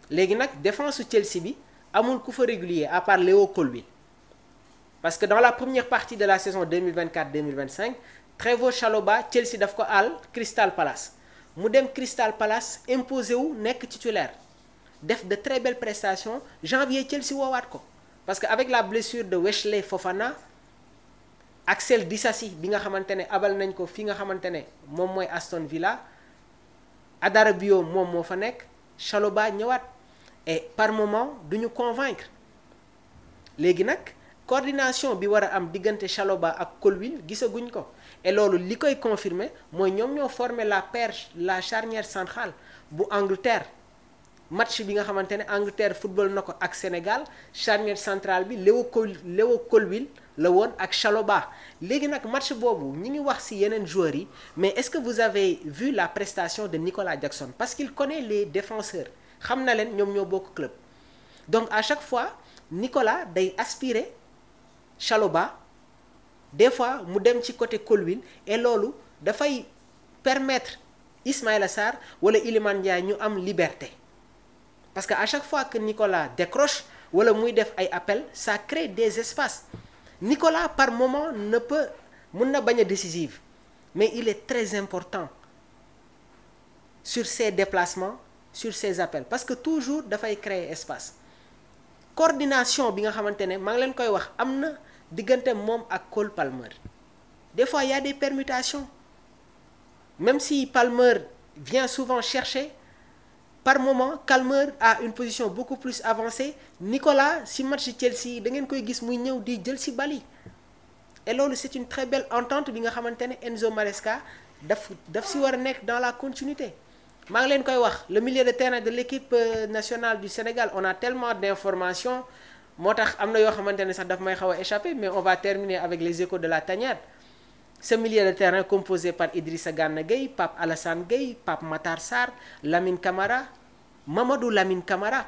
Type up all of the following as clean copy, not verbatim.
léegi nag défense su Chelsea bi amul ku fa régulier à part Léo Colwill parce que dans la première partie de la saison 2024-2025 Trevoh Chalobah Chelsea daf ko àll Crystal Palace mu dem Crystal Palace imposé wu nekk titulaire def de très belles prestations janvier Chelsea woowaat ko parce que avec la blessure de Wesley Fofana Axel Disasi bi nga xamante ne abal nañ ko fi nga xamante ne moom mooy Aston Villa Adara Bio moom moo fa nekk Chalobah ñëwaat et par moment duñu convaincre léegi nag coordination bi war a am diggante Chalobah ak Colwill gisaguñ ko et loolu li koy confirmer mooy ñoom ñoo former la charnière centrale bu Angleterre match bi nga xamante ne Angleterre football na ko ak Sénégal charnière centrale bi Léo Colwill la woon ak Chalobah léegi nag match boobu ñi ngi wax ci yeneen joueurs yi mais est-ce que vous avez vu la prestation de Nicolas Jackson parce qu'il connaît les défenseurs xam na leen ñoom ñoo bokk club donc à chaque fois Nicolas day aspirer Chalobah des fois mu dem ci côté Colwill et loolu dafay permettre Ismaïla Sarr wala Iliman Ndiaye ñu am liberté parce que à chaque fois que Nicolas décroche wala muy def ay appels ça crée des espaces Nicolas par moment mën na bañ a décisive mais il est très important sur ses déplacements sur ses appels parce que toujours dafay créer espace coordination bi nga xamante ne maa ngi leen koy wax am na diggante moom ak Cole Palmer des fois il y a des permutations même si Palmer vient souvent chercher par moment Palmer a une position beaucoup plus avancée Nicolas si match Chelsea da ngeen koy gis muy ñëw di jël si bali et loolu c'est une très belle entente bi nga xamante ne Enzo Maresca daf si war a nekk dans la continuité maa ngi leen koy wax le milieu de terrain de l'équipe nationale du Sénégal on a tellement d'informations moo tax am na yoo xamante ne sax daf may xaw a échappé mais on va terminer avec les échos de la tanière ce milieu de terrain composé par Idrissa Gana Gueye Pape Alassane Gueye Pape Matar Sarr Lamine Camara Mamadou Lamine Camara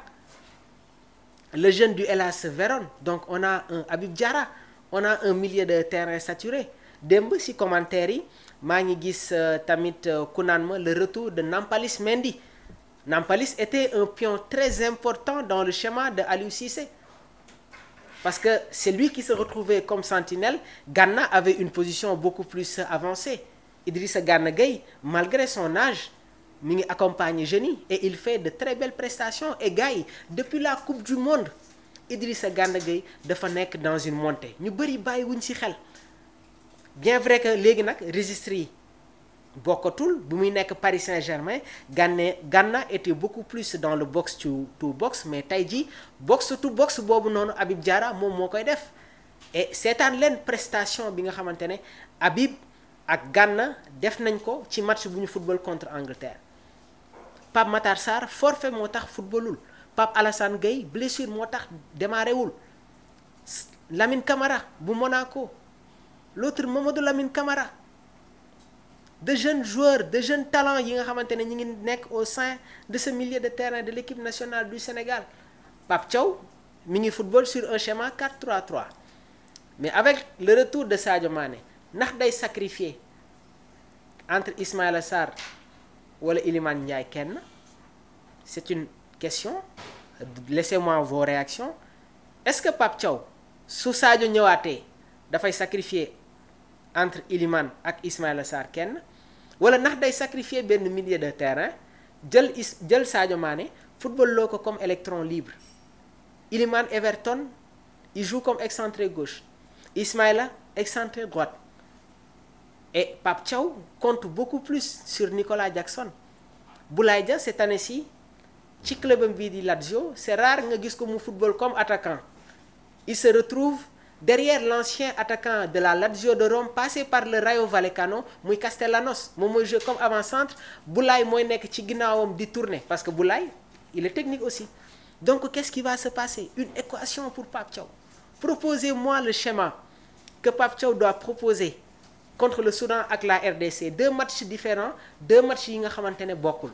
le jeune du Hellas Vérone donc on a un Habib Diarra on a un milieu de terrain saturé démb ci commentaire yi maa ngi gis tamit ku naan ma le retour de Nampalys Mendy Nampalys était un pion très important dans le schéma de Aliou Cissé parce que c'est lui qui se retrouvait comme sentinelle Gana avait une position beaucoup plus avancée Idrissa Gana Gueye malgré son âge mi ngi accompagner jeunes yi et il fait de très belles prestations et gars yi depuis la coupe du monde Idrissa Gana Gueye dafa nekk dans une montée ñu bëri bàyyi wuñ ci xel bien vrai que léegi nag registre yi bokkatul bu muy nekk Paris Saint-Germain Gana était beaucoup plus dans le box to box mais tey jii box to box boobu noonu Habib Diarra moom moo koy def et seetaan leen prestation bi nga xamante ne Habib ak Gana def nañ ko ci match bu ñu football contre Angleterre Pape Matar Sarr forfait moo tax footballul Pape Alassane Gueye blessure moo tax démarré wul Lamine Camara bu Monaco l'autre Mamadou Lamine Camara de jeunes joueurs de jeunes talents yi nga xamante ne ñi ngi nekk au sein de ce milieu de terrain de l'équipe nationale du Sénégal Pape Thiaw mi ngi football sur un schéma 4-3-3 mais avec le retour de Sadio Mané ndax day sacrifier entre Ismaïla Sarr wala Iliman Ndiaye kenn c'est une question laissez-moi vos réactions est-ce que Pape Thiaw su Sadio ñëwaatee dafay sacrifier entre Iliman ak Ismaïla Sarr kenn wala ndax day sacrifier benn milieu de terrain jël Sadio Mané football loo ko comme électron libre Iliman Everton il joue comme excentré gauche Ismaïla excentré droite et Pape Thiaw compte beaucoup plus sur Nicolas Jackson Boulaye Dia cette année-ci ci clubam bii di Lazio c'est rare nga gis ko mu football comme attaquant il se retrouve derrière l'ancien attaquant de la Lazio de Rome passé par le Rayo Vallecano muy Castellanos moom mooy jouer comme avant-centre Boulaye mooy nekk ci ginnaawam di tourner parce que Boulaye il est technique aussi donc qu'est-ce qui va se passer une équation pour Pape Thiaw proposez-moi le schéma que Pape Thiaw doit proposer contre le Soudan ak la RDC deux matchs différents deux matchs yi nga xamante ne bokkul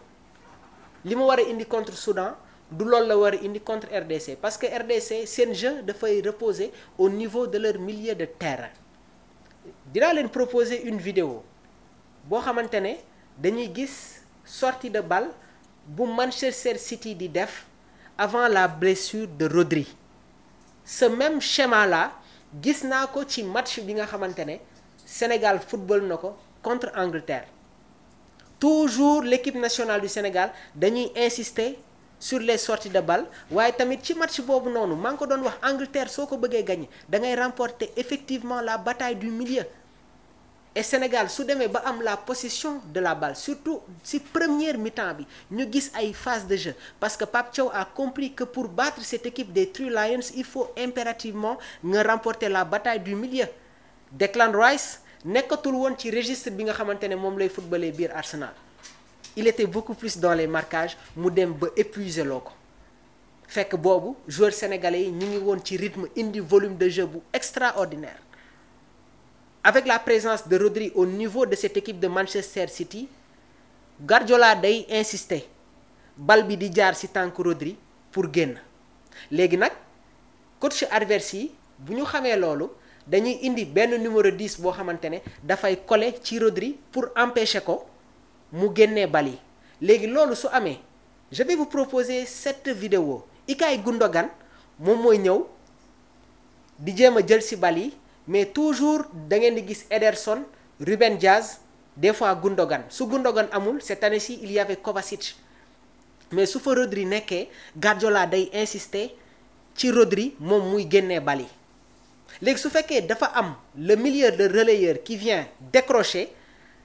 li ma war a indi contre Soudan du loolu la war a indi contre RDC parce que RDC seen jeu dafay reposer au niveau de leur milieu de terrain dinaa leen proposer une vidéo boo xamante ne dañuy gis sortie de balle bu Manchester City di def avant la blessure de Rodri. Ce même schéma là gis naa ko ci match bi nga xamante ne Sénégal football na ko contre Angleterre. Toujours l'équipe nationale du Sénégal dañuy insister sur les sorties de balle waaye tamit ci match boobu noonu maa ngi ko doon wax Angleterre soo ko bëggee gagner da ngay remporter effectivement la bataille du milieu. Et Sénégal su demee ba am la possession de la balle surtout si première mi-temps bi ñu gis ay phase de jeu parce que Pape Thiaw a compris que pour battre cette équipe des Three Lions il faut impérativement nga remporter la bataille du milieu. Declan Rice nekkatul woon ci registre bi nga xamante ne moom lay footballer biir Arsenal il était beaucoup plus dans les marquages mu dem ba épuiser loo ko fekk boobu joueurs sénégalais yi ñu ngi woon ci rythme indi volume de jeu bu extraordinaire. Avec la présence de Rodri au niveau de cette équipe de Manchester City Guardiola day insister bal bi di jaar ci tànk Rodri pour génn léegi nag coach adverse yi bu ñu xamee loolu dañuy indi benn numéro 10 boo xamante ne dafay coller ci Rodri pour empêcher ko mu génnee bal yi léegi loolu su amee je vais vous proposer cette vidéo Ilkay Gundogan moom mooy ñëw di jéem a jël ci bal yi. Mais toujours da ngeen di gis Ederson Ruben Diaz des fois Gundogan su Gundogan amul cette année-ci il y avait Kovacic mais su fa Rodri nekkee Guardiola day insister ci Rodri moom muy génnee bal yi léegi su fekkee dafa am le milieu de relayeur qui vient décrocher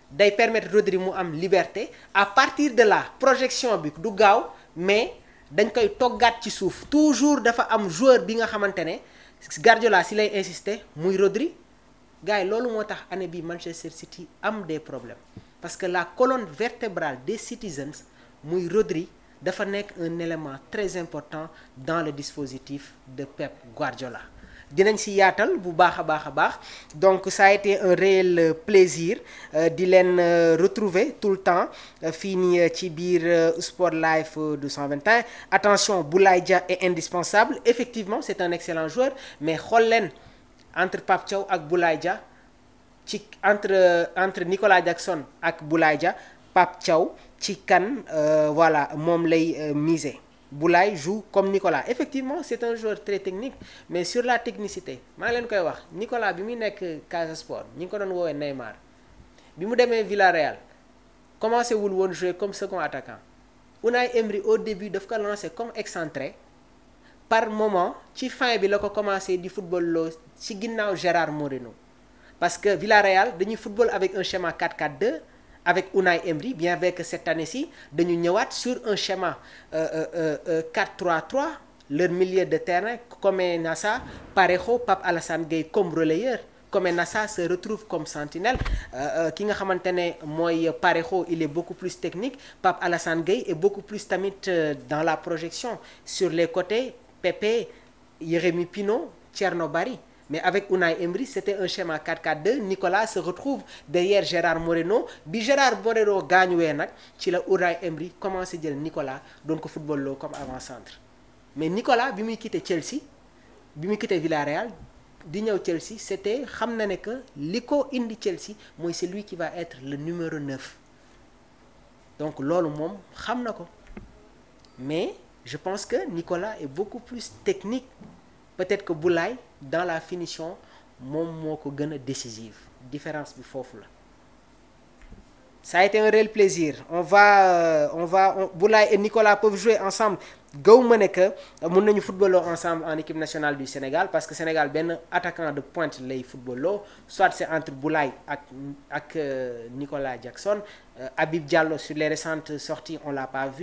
day permettre Rodri mu am liberté à partir de là projection bi du gaaw mais dañ koy toggaat ci suuf toujours dafa am joueur bi nga xamante ne Guardiola si lay insister muy Rodri gars yi loolu moo tax année bi Manchester City am des problèmes parce que la colonne vertébrale des Citizens muy Rodri dafa nekk un élément très important dans le dispositif de Pep Guardiola. Dinañ si yaatal bu baax a baax a baax donc ça a été un réel plaisir di leen retrouver tout le temps fii nii ci biir Sport Life 221 attention Boulaye Dia est indispensable effectivement c'est un excellent joueur mais xool leen entre Pape Thiaw ak Boulaye Dia ci entre Nicolas Jackson ak Boulaye Dia Pape Thiaw ci kan voilà moom lay miser. Boulaye joue comme Nicolas effectivement c'est un joueur très technique mais sur la technicité maa ngi leen koy wax Nicolas bi muy nekk Casa Sport ñi ngi ko doon woowee Neymar bi mu demee Villarreal commencé wul woon jouer comme second attaquant Unai Emery au début daf ko lancé comme excentré par moment ci fin bi la ko commencé di football loo ci ginnaaw Gérard Moreno parce que Villarreal dañuy football avec un schéma 4-4-2 avec Unai Emery bien vrai que cette année-ci dañu ñëwaat sur un schéma 4-3-3 leur milieu de terrain Komé Nassa Parejo Pape Alassane Gueye comme relayeur Komé Nassa se retrouve comme sentinelle ki nga xamante ne mooy Parejo il est beaucoup plus technique Pape Alassane Gueye est beaucoup plus tamit dans la projection sur les côtés Pepe Jérémy Pino Thierno Barry. Mais avec Unai Emery c'était un schéma 4-4-2 Nicolas se retrouve derrière Gérard Moreno bi Gérard Moreno gaañuwee nag ci la Unai Emery commencé jël Nicolas doon ko football loo comme avant-centre mais Nicolas bi muy quitté Chelsea bi muy quitté Villarreal di ñëw Chelsea c'était xam na ne que li ko indi Chelsea mooy c'est lui qui va être le numéro 9 donc loolu moom xam na ko mais je pense que Nicolas est beaucoup plus technique peut-être que Boulaye dans la finition moom moo ko gën a décisive différence bi foofu la ça a été un réel plaisir Boulaye et Nicolas peuvent jouer ensemble gaw ma ne que mën nañu footballoo ensemble en équipe nationale du Sénégal parce que Sénégal benn attaquant de pointe lay footballoo soit c'est entre Boulaye ak Nicolas Jackson Habib Diallo sur les récentes sorties on l'a pas vu